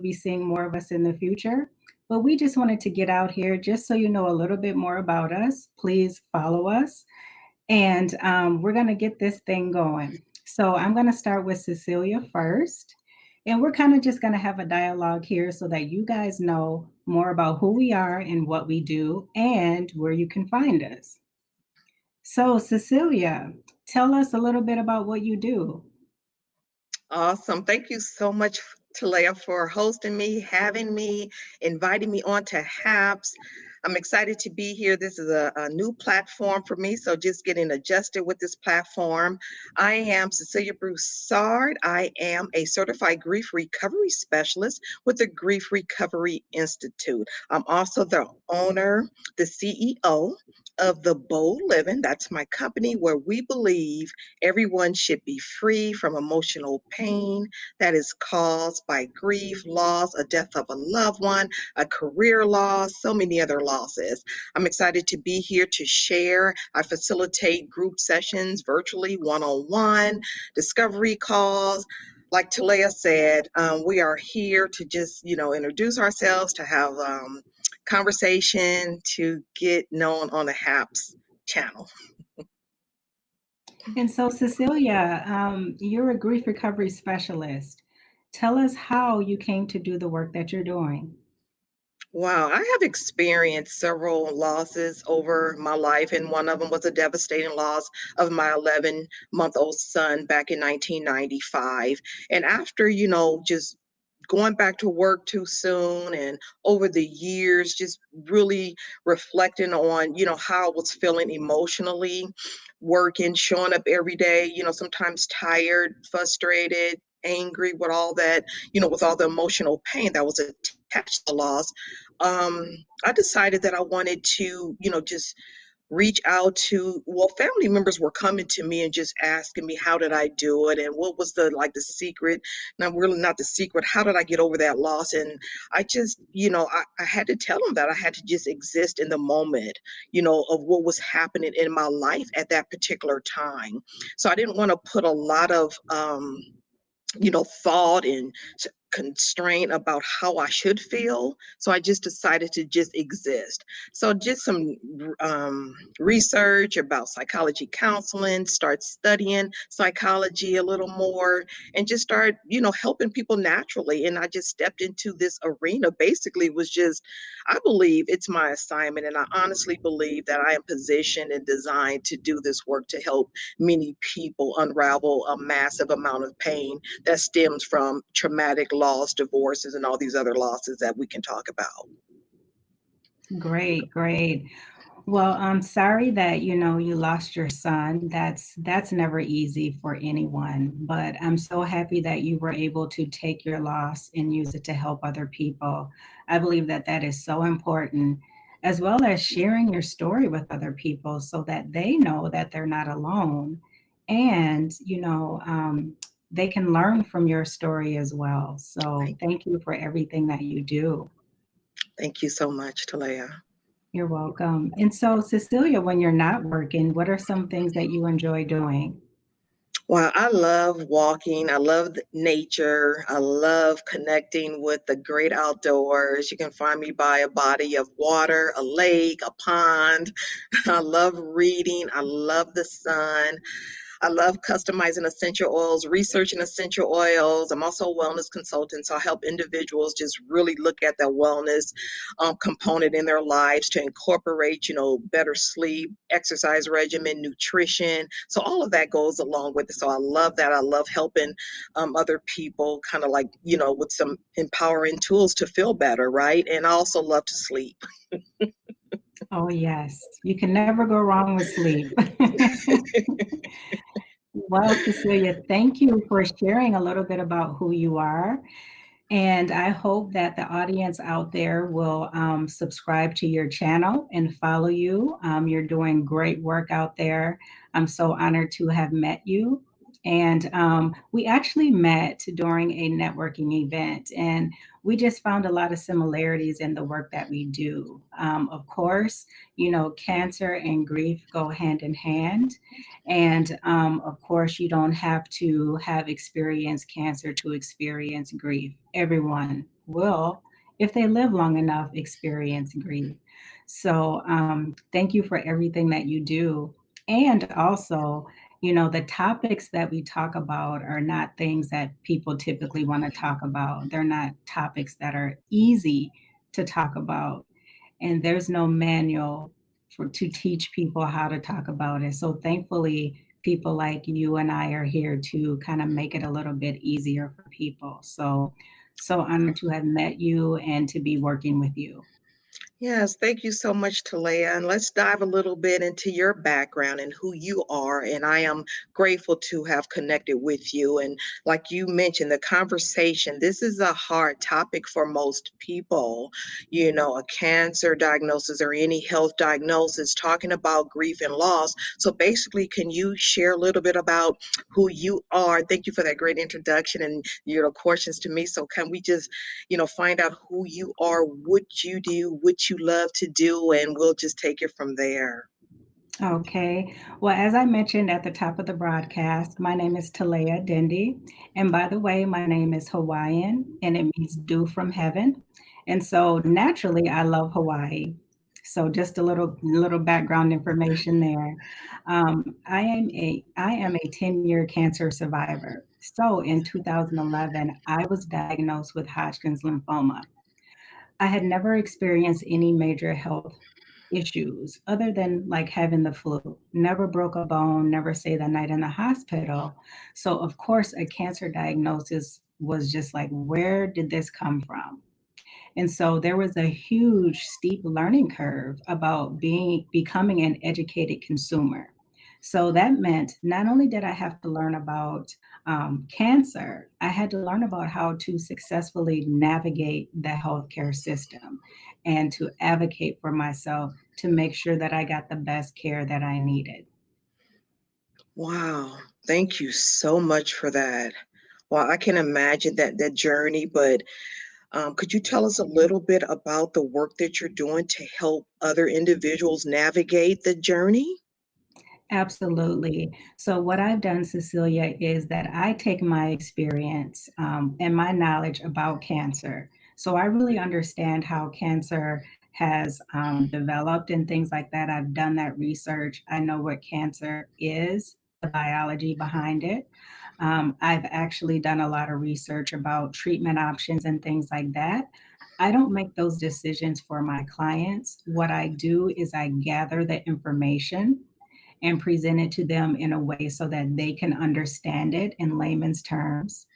be seeing more of us in the future. But we just wanted to get out here just so you know a little bit more about us. Please follow us. And we're going to get this thing going. So I'm going to start with Cecilia first. And we're kind of just going to have a dialogue here so that you guys know more about who we are and what we do and where you can find us. So, Cecilia, tell us a little bit about what you do. Awesome. Thank you so much, Talea, for hosting me, having me, inviting me on to HAPS. I'm excited to be here. This is a new platform for me, so just getting adjusted with this platform. I am Cecilia Broussard. I am a certified grief recovery specialist with the Grief Recovery Institute. I'm also the owner, the CEO of The Bold Living. That's my company where we believe everyone should be free from emotional pain that is caused by grief, loss, a death of a loved one, a career loss, so many other losses. I'm excited to be here to share. I facilitate group sessions virtually, one-on-one, discovery calls. Like Talea said, we are here to just, introduce ourselves, to have conversation, to get known on the HAPS channel. And so, Cecilia, you're a grief recovery specialist. Tell us how you came to do the work that you're doing. Wow, I have experienced several losses over my life, and one of them was a devastating loss of my 11-month-old son back in 1995. And after, just going back to work too soon and over the years, just really reflecting on, how I was feeling emotionally, working, showing up every day, sometimes tired, frustrated, angry with all that, with all the emotional pain that was attached to the loss. I decided that I wanted to, just reach out to, well, family members were coming to me and just asking me how did I do it and what was the secret. Now, really not the secret, how did I get over that loss? And I just, I had to tell them that I had to just exist in the moment, of what was happening in my life at that particular time. So I didn't want to put a lot of thought and constraint about how I should feel. So I just decided to just exist. So just some research about psychology counseling, start studying psychology a little more, and just start, helping people naturally. And I just stepped into this arena. Basically, it was just, I believe it's my assignment. And I honestly believe that I am positioned and designed to do this work to help many people unravel a massive amount of pain that stems from traumatic loss, divorces, and all these other losses that we can talk about. Great, great. Well, I'm sorry that you lost your son. That's never easy for anyone, but I'm so happy that you were able to take your loss and use it to help other people. I believe that that is so important, as well as sharing your story with other people so that they know that they're not alone, and they can learn from your story as well. So thank you for everything that you do. Thank you so much, Talea. You're welcome. And so, Cecilia, when you're not working, what are some things that you enjoy doing? Well, I love walking. I love nature. I love connecting with the great outdoors. You can find me by a body of water, a lake, a pond. I love reading. I love the sun. I love customizing essential oils, researching essential oils. I'm also a wellness consultant, so I help individuals just really look at their wellness component in their lives to incorporate, better sleep, exercise regimen, nutrition. So all of that goes along with it. So I love that. I love helping other people kind of like, with some empowering tools to feel better, right? And I also love to sleep. Oh, yes. You can never go wrong with sleep. Well, Cecilia, thank you for sharing a little bit about who you are. And I hope that the audience out there will subscribe to your channel and follow you. You're doing great work out there. I'm so honored to have met you. And we actually met during a networking event, and we just found a lot of similarities in the work that we do. Of course, cancer and grief go hand in hand. And of course, you don't have to have experienced cancer to experience grief. Everyone will, if they live long enough, experience grief. So thank you for everything that you do. And also, the topics that we talk about are not things that people typically want to talk about. They're not topics that are easy to talk about. And there's no manual to teach people how to talk about it. So thankfully, people like you and I are here to kind of make it a little bit easier for people. So honored to have met you and to be working with you. Yes, thank you so much, Talea. And let's dive a little bit into your background and who you are. And I am grateful to have connected with you. And like you mentioned, the conversation, this is a hard topic for most people. A cancer diagnosis or any health diagnosis, talking about grief and loss. So basically, can you share a little bit about who you are? Thank you for that great introduction and your questions to me. So can we just find out who you are, what you do, what you love to do, and we'll just take it from there. Okay. Well, as I mentioned at the top of the broadcast, my name is Talea Dendi. And by the way, my name is Hawaiian and it means dew from heaven. And so naturally, I love Hawaii. So just a little background information there. I am a 10-year cancer survivor. So in 2011, I was diagnosed with Hodgkin's lymphoma. I had never experienced any major health issues other than like having the flu. Never broke a bone, never stayed the night in the hospital. So, of course, a cancer diagnosis was just like, where did this come from? And so there was a huge steep learning curve about becoming an educated consumer. So that meant not only did I have to learn about cancer, I had to learn about how to successfully navigate the healthcare system and to advocate for myself to make sure that I got the best care that I needed. Wow, thank you so much for that. Well, I can imagine that journey, but could you tell us a little bit about the work that you're doing to help other individuals navigate the journey? Absolutely. So, what I've done, Cecilia, is that I take my experience and my knowledge about cancer. So, I really understand how cancer has developed and things like that. I've done that research. I know what cancer is, the biology behind it. I've actually done a lot of research about treatment options and things like that. I don't make those decisions for my clients. What I do is I gather the information and present it to them in a way so that they can understand it in layman's terms.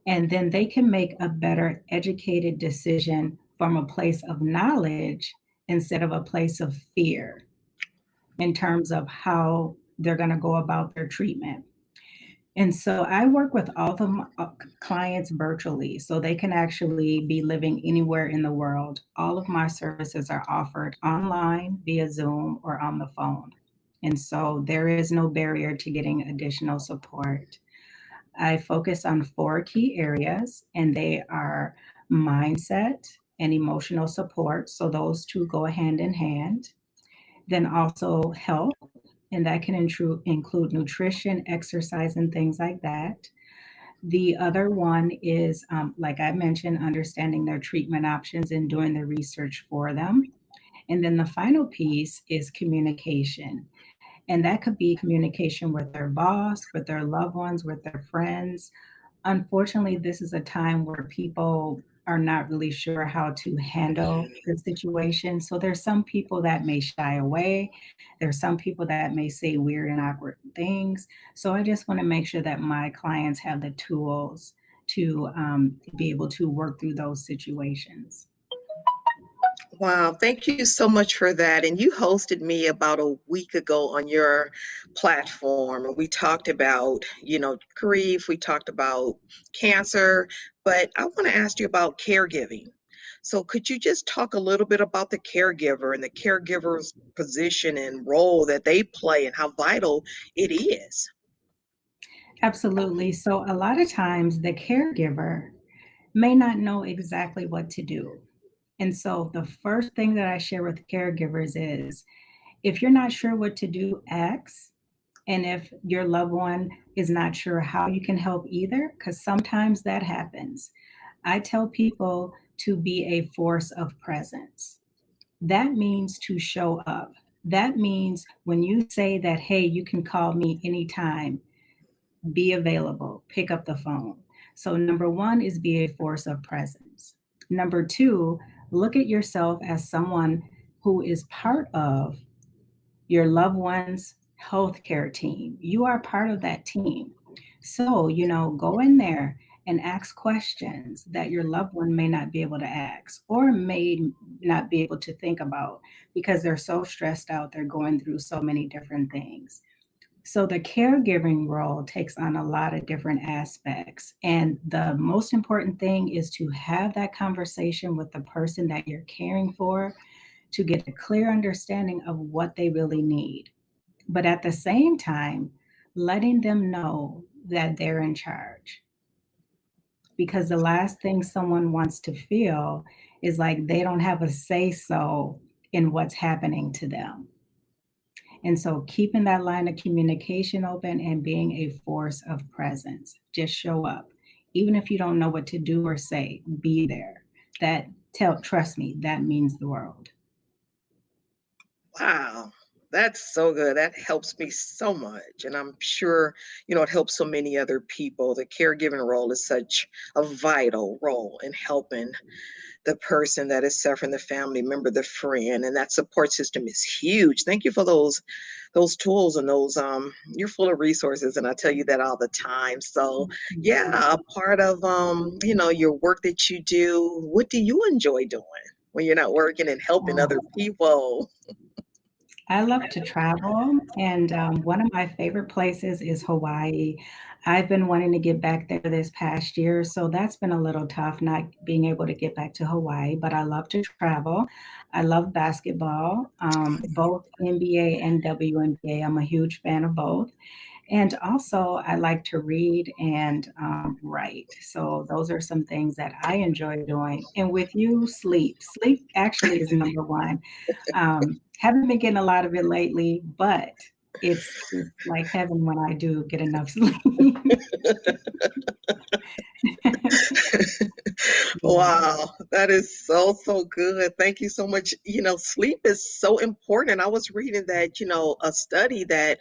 And then they can make a better educated decision from a place of knowledge instead of a place of fear in terms of how they're going to go about their treatment. And so I work with all the clients virtually, so they can actually be living anywhere in the world. All of my services are offered online, via Zoom, or on the phone. And so there is no barrier to getting additional support. I focus on four key areas, and they are mindset and emotional support. So those two go hand in hand. Then also health, and that can include nutrition, exercise, and things like that. The other one is, like I mentioned, understanding their treatment options and doing the research for them. And then the final piece is communication. And that could be communication with their boss, with their loved ones, with their friends. Unfortunately, this is a time where people are not really sure how to handle the situation. So there's some people that may shy away. There's some people that may say weird and awkward things. So I just want to make sure that my clients have the tools to be able to work through those situations. Wow, thank you so much for that. And you hosted me about a week ago on your platform. And we talked about, grief, we talked about cancer, but I want to ask you about caregiving. So could you just talk a little bit about the caregiver and the caregiver's position and role that they play and how vital it is? Absolutely. So a lot of times the caregiver may not know exactly what to do. And so the first thing that I share with caregivers is if you're not sure what to do, ask. And if your loved one is not sure how you can help either, because sometimes that happens. I tell people to be a force of presence. That means to show up. That means when you say that, hey, you can call me anytime, be available, pick up the phone. So, number one is be a force of presence. Number two, look at yourself as someone who is part of your loved one's healthcare team. You are part of that team. So, go in there and ask questions that your loved one may not be able to ask or may not be able to think about because they're so stressed out, they're going through so many different things. So the caregiving role takes on a lot of different aspects. And the most important thing is to have that conversation with the person that you're caring for to get a clear understanding of what they really need. But at the same time, letting them know that they're in charge. Because the last thing someone wants to feel is like they don't have a say so in what's happening to them. And so keeping that line of communication open and being a force of presence. Just show up. Even if you don't know what to do or say, be there. Trust me, that means the world. Wow. That's so good. That helps me so much. And I'm sure, it helps so many other people. The caregiving role is such a vital role in helping the person that is suffering, the family member, the friend, and that support system is huge. Thank you for those tools and those you're full of resources, and I tell you that all the time. So yeah, a part of your work that you do, what do you enjoy doing when you're not working and helping other people? I love to travel, and one of my favorite places is Hawaii. I've been wanting to get back there this past year, so that's been a little tough not being able to get back to Hawaii, but I love to travel. I love basketball, both NBA and WNBA. I'm a huge fan of both. And also, I like to read and write. So, those are some things that I enjoy doing. And with you, sleep. Sleep actually is number one. Haven't been getting a lot of it lately, but it's like heaven when I do get enough sleep. Yeah, Wow, that is so, so good. Thank you so much. Sleep is so important. I was reading that, a study that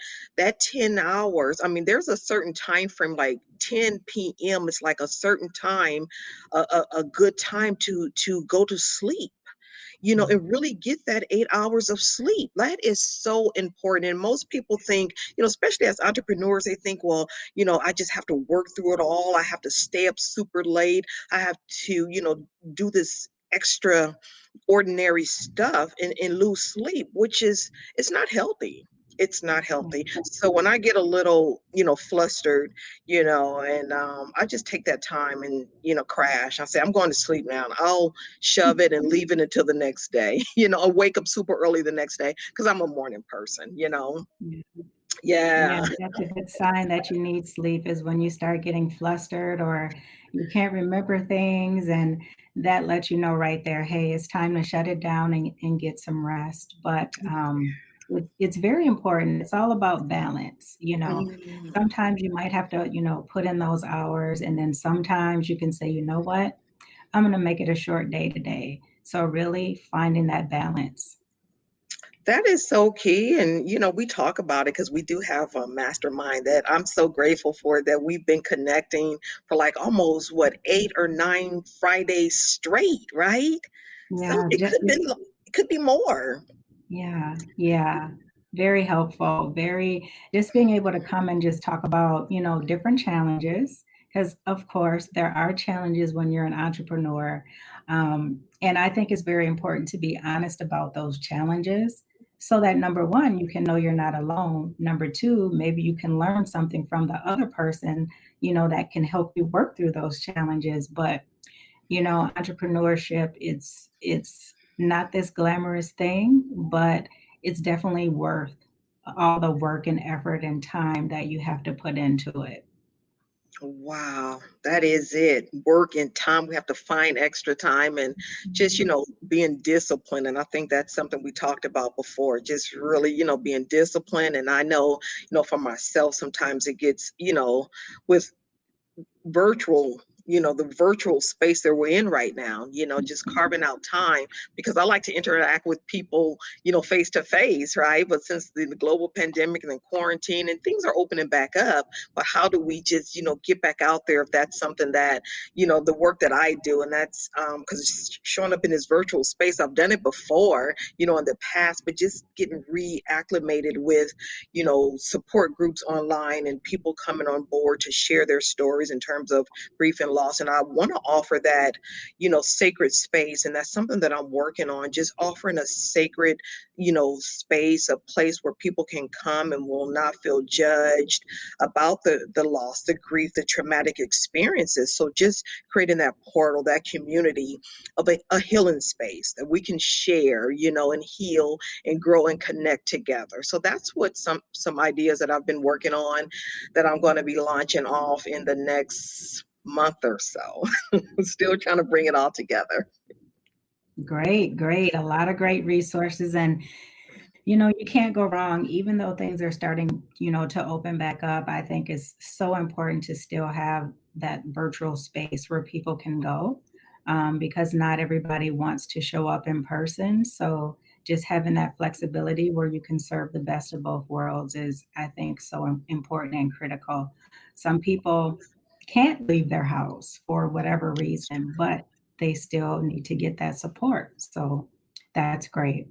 10 hours, I mean, there's a certain time frame, like 10 p.m. It's like a certain time, a good time to go to sleep, and really get that 8 hours of sleep. That is so important. And most people think, especially as entrepreneurs, they think, well, I just have to work through it all. I have to stay up super late. I have to, do this extra ordinary stuff and lose sleep, which is it's not healthy. It's not healthy. So when I get a little, flustered, and I just take that time and, crash. I say, I'm going to sleep now. And I'll shove it and leave it until the next day, I wake up super early the next day because I'm a morning person. yeah. Yeah, Yeah. that's a good sign that you need sleep is when you start getting flustered or you can't remember things, and that lets you know right there, hey, it's time to shut it down and get some rest. But it's very important. It's all about balance. Mhm. Sometimes you might have to, put in those hours, and then sometimes you can say, you know what, I'm going to make it a short day today. So really finding that balance. That is so key. And, we talk about it because we do have a mastermind that I'm so grateful for that we've been connecting for like almost what, 8 or 9 Fridays straight, right? So Yeah, it could be more. yeah, yeah. Very helpful. Very just being able to come and just talk about, different challenges. Because of course there are challenges when you're an entrepreneur. And I think it's very important to be honest about those challenges so that number one, you can know you're not alone. Number two, maybe you can learn something from the other person, that can help you work through those challenges. But entrepreneurship, it's not this glamorous thing, but it's definitely worth all the work and effort and time that you have to put into it. Wow, that is it. Work and time. We have to find extra time and just, being disciplined. And I think that's something we talked about before, just really, being disciplined. And I know, for myself, sometimes it gets, with virtual the virtual space that we're in right now, just carving out time, because I like to interact with people, face to face, right? But since the global pandemic and the quarantine and things are opening back up, but how do we just, get back out there if that's something that, the work that I do, and that's because showing up in this virtual space, I've done it before, in the past, but just getting reacclimated with, support groups online and people coming on board to share their stories in terms of grief and loss. And I want to offer that, sacred space. And that's something that I'm working on, just offering a sacred, space, a place where people can come and will not feel judged about the loss, the grief, the traumatic experiences. So just creating that portal, that community of a healing space that we can share, and heal and grow and connect together. So that's what some ideas that I've been working on that I'm going to be launching off in the next month or so. Still trying to bring it all together. Great, great. A lot of great resources. And you can't go wrong, even though things are starting, to open back up. I think it's so important to still have that virtual space where people can go, because not everybody wants to show up in person. So just having that flexibility where you can serve the best of both worlds is, I think, so important and critical. Some people can't leave their house for whatever reason, but they still need to get that support. So that's great.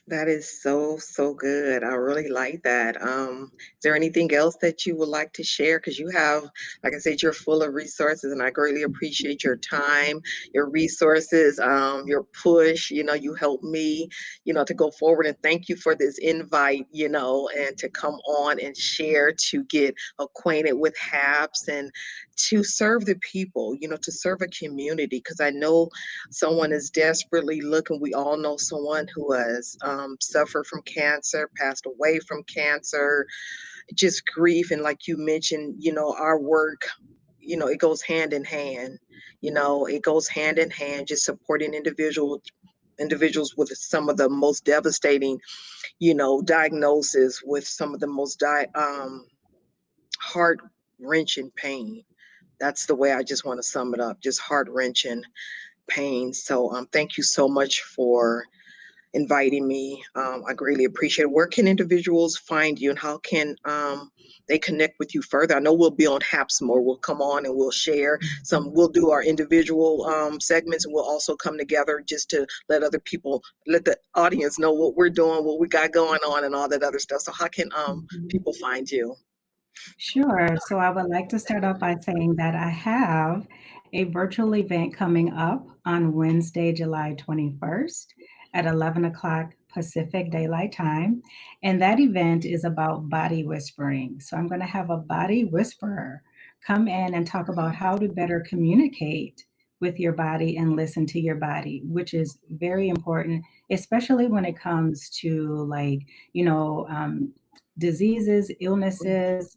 That is so, so good. I really like that. Is there anything else that you would like to share? Because you have, like I said, you're full of resources, and I greatly appreciate your time, your resources, your push. You helped me, to go forward. And thank you for this invite, and to come on and share, to get acquainted with HAPS and to serve the people, to serve a community. Because I know someone is desperately looking. We all know someone who has suffered from cancer, passed away from cancer, just grief. And like you mentioned, our work, it goes hand in hand. It goes hand in hand, just supporting individuals with some of the most devastating, diagnosis, with some of the most heart wrenching pain. That's the way I just want to sum it up, just heart wrenching pain. So thank you so much for inviting me. I greatly appreciate it. Where can individuals find you, and how can they connect with you further? I know we'll be on HAPS more. We'll come on and we'll share we'll do our individual segments, and we'll also come together just to let the audience know what we're doing, what we got going on, and all that other stuff. So how can Mhm. people find you? Sure. So I would like to start off by saying that I have a virtual event coming up on Wednesday, July 21st at 11 o'clock Pacific Daylight Time. And that event is about body whispering. So I'm going to have a body whisperer come in and talk about how to better communicate with your body and listen to your body, which is very important, especially when it comes to like, you know, diseases, illnesses,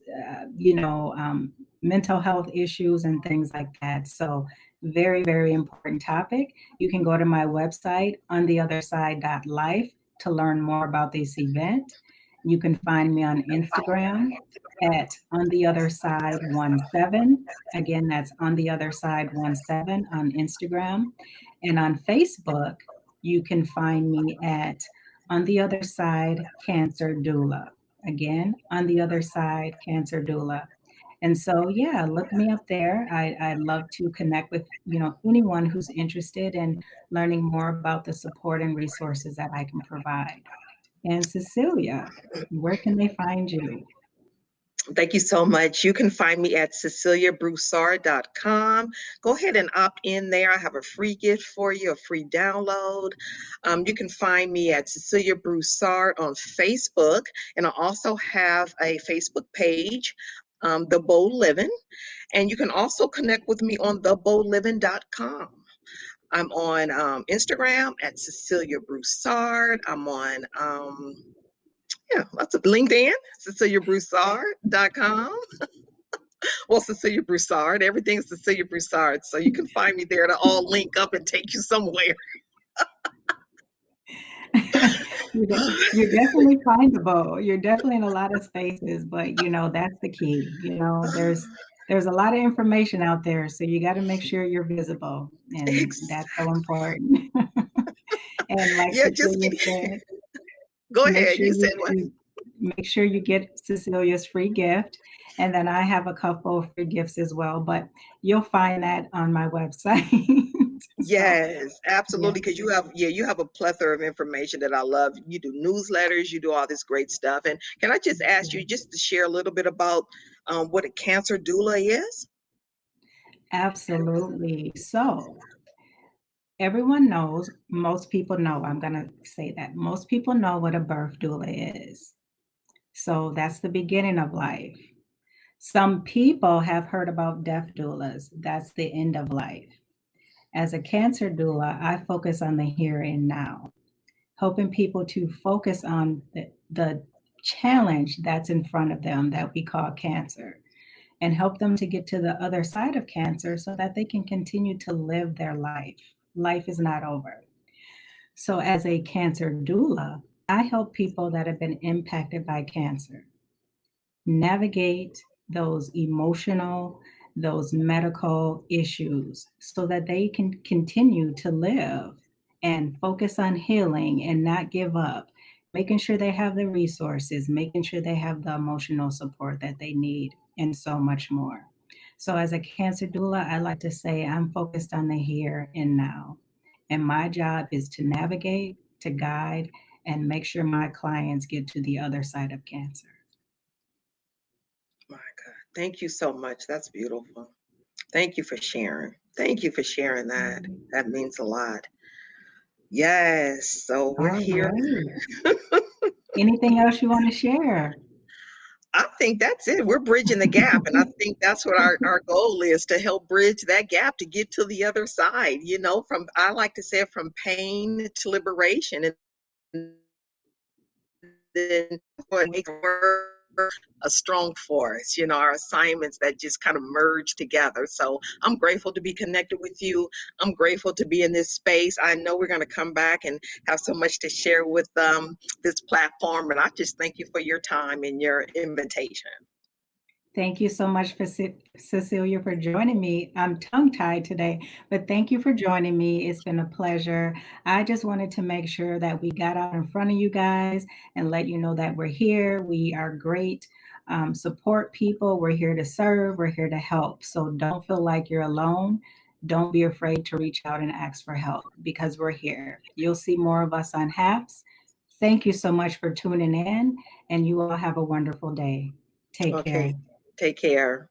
mental health issues, and things like that. So, very, very important topic. You can go to my website, ontheotherside.life, to learn more about this event. You can find me on Instagram at ontheotherside17. Again, that's ontheotherside17 on Instagram. And on Facebook, you can find me at On the Other Side Cancer Doula. Again, On the Other Side Cancer Doula. And so, yeah, look me up there. I'd love to connect with, anyone who's interested in learning more about the support and resources that I can provide. And Cecilia, where can they find you? Thank you so much. You can find me at ceciliabroussard.com. Go ahead and opt in there. I have a free gift for you, a free download. You can find me at Cecilia Broussard on Facebook, and I also have a Facebook page, The Bold Living, and you can also connect with me on theboldliving.com. I'm on Instagram at Cecilia Broussard. I'm on lots of LinkedIn, ceciliabroussard.com. Well, Cecilia Broussard, everything's Cecilia Broussard. So you can find me there to all link up and take you somewhere. You're definitely findable. You're definitely in a lot of spaces, but that's the key. There's There's a lot of information out there, so you got to make sure you're visible, and Ex- that's so important. And like Yeah, just Cecilia said, go make ahead. sure You said what? you make sure you get Cecilia's free gift, and then I have a couple of free gifts as well, but you'll find that on my website. So, Yes, yeah, absolutely. Because you have a plethora of information that I love. You do newsletters, you do all this great stuff. And can I just ask you just to share a little bit about what a cancer doula is? absolutely. So, everyone knows, most people know, I'm going to say that most people know what a birth doula is. So, that's the beginning of life. Some people have heard about death doulas. That's the end of life. As a cancer doula, I focus on the here and now, helping people to focus on the challenge that's in front of them that we call cancer, and help them to get to the other side of cancer so that they can continue to live their life. Life is not over. So, as a cancer doula, I help people that have been impacted by cancer navigate those emotional, those medical issues so that they can continue to live and focus on healing and not give up, making sure they have the resources, making sure they have the emotional support that they need, and so much more. So, as a cancer doula, I like to say I'm focused on the here and now. And my job is to navigate, to guide, and make sure my clients get to the other side of cancer. My God, thank you so much. That's beautiful. Thank you for sharing. Thank you for sharing that. That means a lot. Yes, so we're All here. right. Anything else you want to share? I think that's it. We're bridging the gap. And I think that's what our goal is to help bridge that gap to get to the other side, from, I like to say it, from pain to liberation. And then what makes work a strong force, our assignments that just kind of merge together. So I'm grateful to be connected with you. I'm grateful to be in this space. I know we're going to come back and have so much to share with this platform. And I just thank you for your time and your invitation. Thank you so much for Cecilia for joining me. I'm tongue tied today, but thank you for joining me. It's been a pleasure. I just wanted to make sure that we got out in front of you guys and let you know that we're here. We are great support people. We're here to serve, we're here to help. So don't feel like you're alone. Don't be afraid to reach out and ask for help because we're here. You'll see more of us on HAPS. Thank you so much for tuning in, and you all have a wonderful day. Take Okay, care. take care.